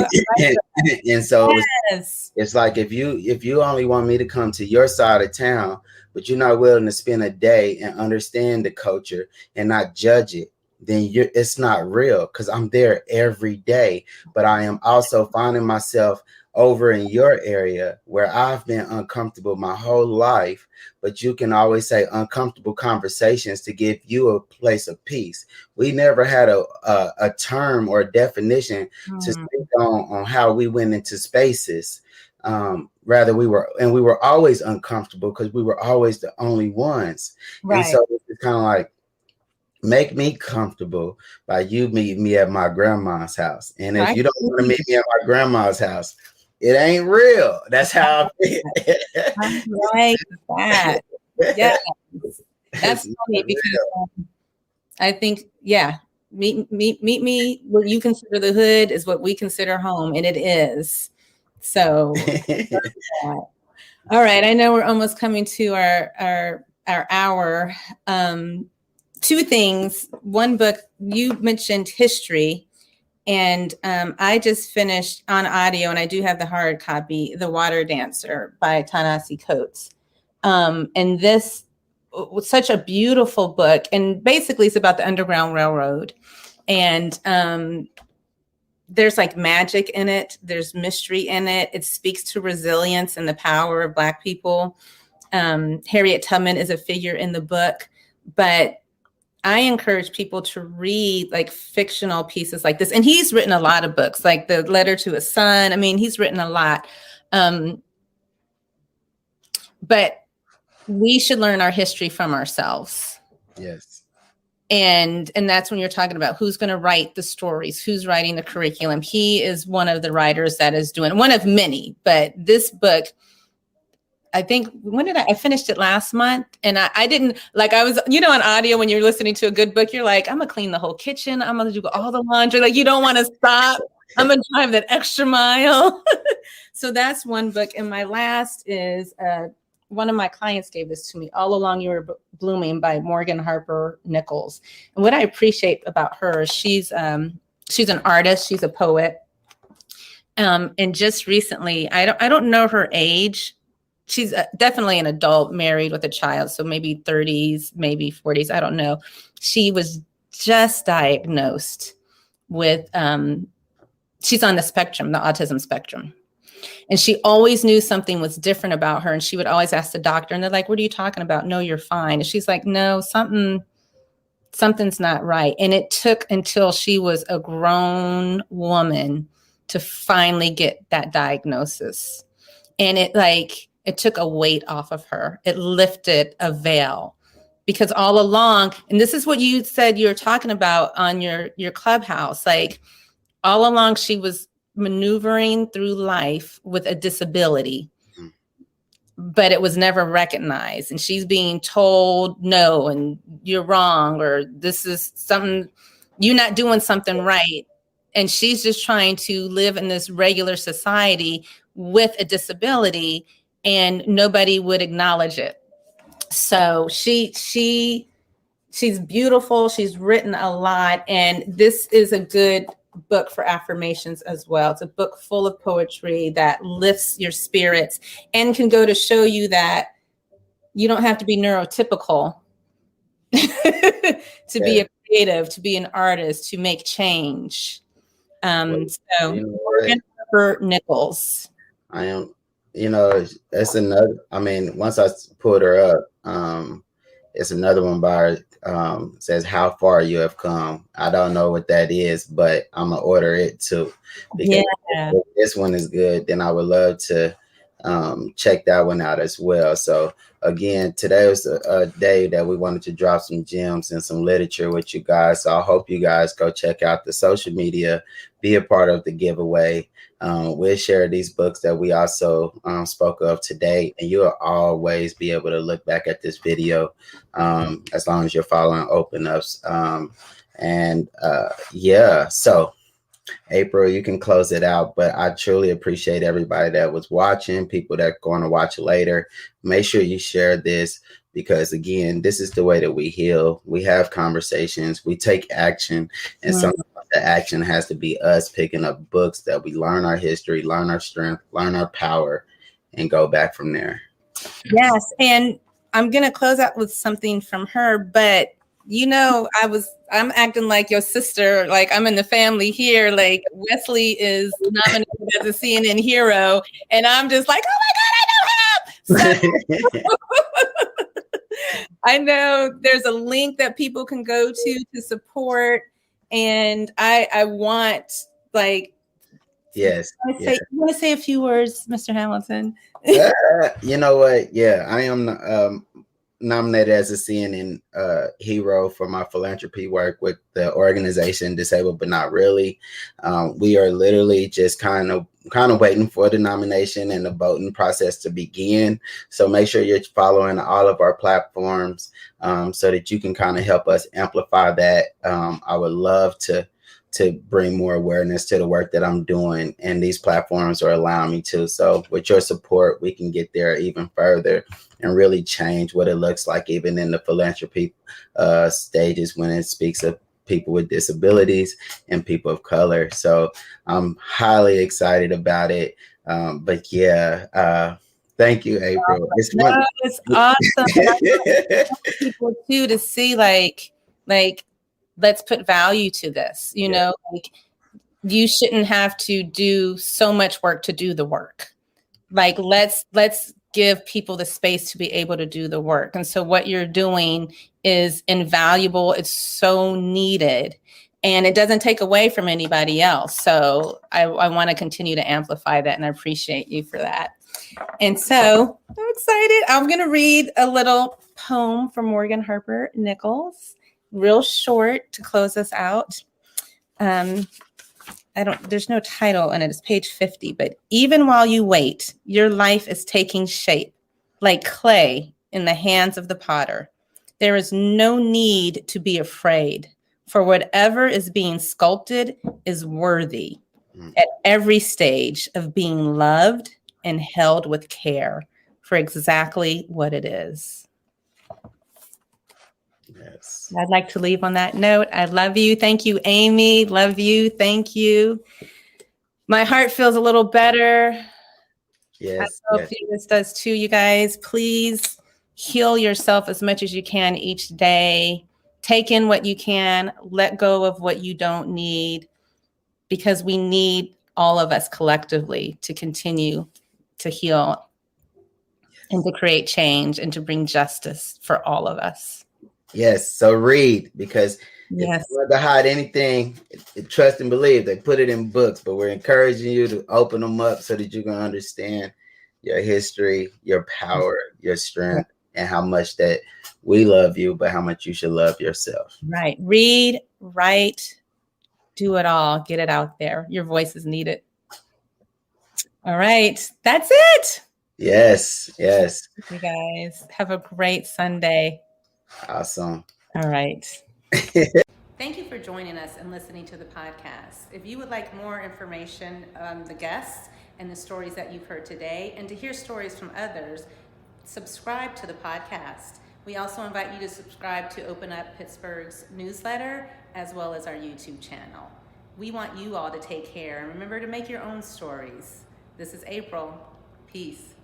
And so Yes. it's like, if you only want me to come to your side of town, but you're not willing to spend a day and understand the culture and not judge it, then it's not real, because I'm there every day. But I am also finding myself over in your area where I've been uncomfortable my whole life, but you can always say uncomfortable conversations to give you a place of peace. We never had a term or a definition to speak on how we went into spaces. Rather, we were always uncomfortable because we were always the only ones. Right. And so it's kind of like, make me comfortable by you meeting me at my grandma's house. And if you don't want to meet me at my grandma's house, it ain't real. That's how I feel. I like that. Yeah. That's funny because I think, meet me what you consider the hood is what we consider home, and it is. So, all right. I know we're almost coming to our hour. Two things. One book, you mentioned history, and I just finished on audio, and I do have the hard copy, The Water Dancer by Ta-Nehisi Coates. And this was such a beautiful book. And basically it's about the Underground Railroad. And there's like magic in it. There's mystery in it. It speaks to resilience and the power of Black people. Harriet Tubman is a figure in the book, but I encourage people to read like fictional pieces like this. And he's written a lot of books, like The Letter to His Son. I mean, he's written a lot. But we should learn our history from ourselves. Yes. And that's when you're talking about who's going to write the stories, who's writing the curriculum. He is one of the writers that is doing, one of many, but this book, I think, I finished it last month, and I didn't, like, I was, on audio, when you're listening to a good book, you're like, I'm gonna clean the whole kitchen. I'm gonna do all the laundry. Like, you don't want to stop. I'm gonna drive that extra mile. So that's one book. And my last is, one of my clients gave this to me, All Along You Were Blooming by Morgan Harper Nichols. And what I appreciate about her is she's an artist. She's a poet. And just recently, I don't know her age. She's definitely an adult married with a child. So maybe 30s, maybe 40s. I don't know. She was just diagnosed with, she's on the spectrum, the autism spectrum. And she always knew something was different about her. And she would always ask the doctor, and they're like, what are you talking about? No, you're fine. And she's like, no, something's not right. And it took until she was a grown woman to finally get that diagnosis. And it took a weight off of her. It lifted a veil, because all along, and this is what you said you were talking about on your Clubhouse, like all along she was maneuvering through life with a disability, but it was never recognized. And she's being told, no, and you're wrong, or this is something, you're not doing something right. And she's just trying to live in this regular society with a disability, and nobody would acknowledge it. So she's beautiful. She's written a lot, and this is a good book for affirmations as well. It's a book full of poetry that lifts your spirits and can go to show you that you don't have to be neurotypical to be a creative, to be an artist, to make change. Morgan Harper Nichols. I am, that's another, once I pulled her up, it's another one by her, says How Far You Have Come. I don't know what that is, but I'm gonna order it too. Because if this one is good, then I would love to check that one out as well. So again, today was a day that we wanted to drop some gems and some literature with you guys. So I hope you guys go check out the social media, be a part of the giveaway. We'll share these books that we also spoke of today, and you'll always be able to look back at this video as long as you're following Open Ups. So April, you can close it out, but I truly appreciate everybody that was watching, people that are going to watch later. Make sure you share this, because again, this is the way that we heal. We have conversations, we take action, and sometimes the action has to be us picking up books that we learn our history, learn our strength, learn our power, and go back from there. Yes, and I'm going to close out with something from her, but I'm acting like your sister, like I'm in the family here, like Wesley is nominated as a CNN hero, and I'm just like, oh my God, I know him. So, I know there's a link that people can go to support, and I want, like, yes. You want to say a few words, Mr. Hamilton? You know what? Yeah, I am nominated as a CNN hero for my philanthropy work with the organization Disabled But Not Really. We are literally just kind of waiting for the nomination and the voting process to begin. So make sure you're following all of our platforms so that you can kind of help us amplify that. I would love to bring more awareness to the work that I'm doing, and these platforms are allowing me to. So with your support, we can get there even further and really change what it looks like, even in the philanthropy stages when it speaks of people with disabilities and people of color. So I'm highly excited about it. But yeah, thank you, April. It's awesome. People too, to see like let's put value to this. You know, like you shouldn't have to do so much work to do the work. Like let's give people the space to be able to do the work. And so what you're doing is invaluable. It's so needed, and it doesn't take away from anybody else. So I want to continue to amplify that, and I appreciate you for that. And so I'm excited. I'm going to read a little poem from Morgan Harper Nichols, real short, to close us out. There's no title, and it is page 50, but even while you wait, your life is taking shape like clay in the hands of the potter. There is no need to be afraid, for whatever is being sculpted is worthy at every stage of being loved and held with care for exactly what it is. Yes. I'd like to leave on that note. I love you. Thank you, Amy. Love you. Thank you. My heart feels a little better. Yes. I hope this does too, you guys. Please heal yourself as much as you can each day. Take in what you can. Let go of what you don't need, because we need all of us collectively to continue to heal and to create change and to bring justice for all of us. Yes. So read, because if you want to hide anything, trust and believe. They put it in books, but we're encouraging you to open them up so that you can understand your history, your power, your strength, and how much that we love you, but how much you should love yourself. Right. Read, write, do it all. Get it out there. Your voice is needed. All right. That's it. Yes. Yes. You guys have a great Sunday. Awesome. All right. Thank you for joining us and listening to the podcast. If you would like more information on the guests and the stories that you've heard today, and to hear stories from others, subscribe to the podcast. We also invite you to subscribe to Open Up Pittsburgh's newsletter, as well as our YouTube channel. We want you all to take care, and remember to make your own stories. This is April. Peace.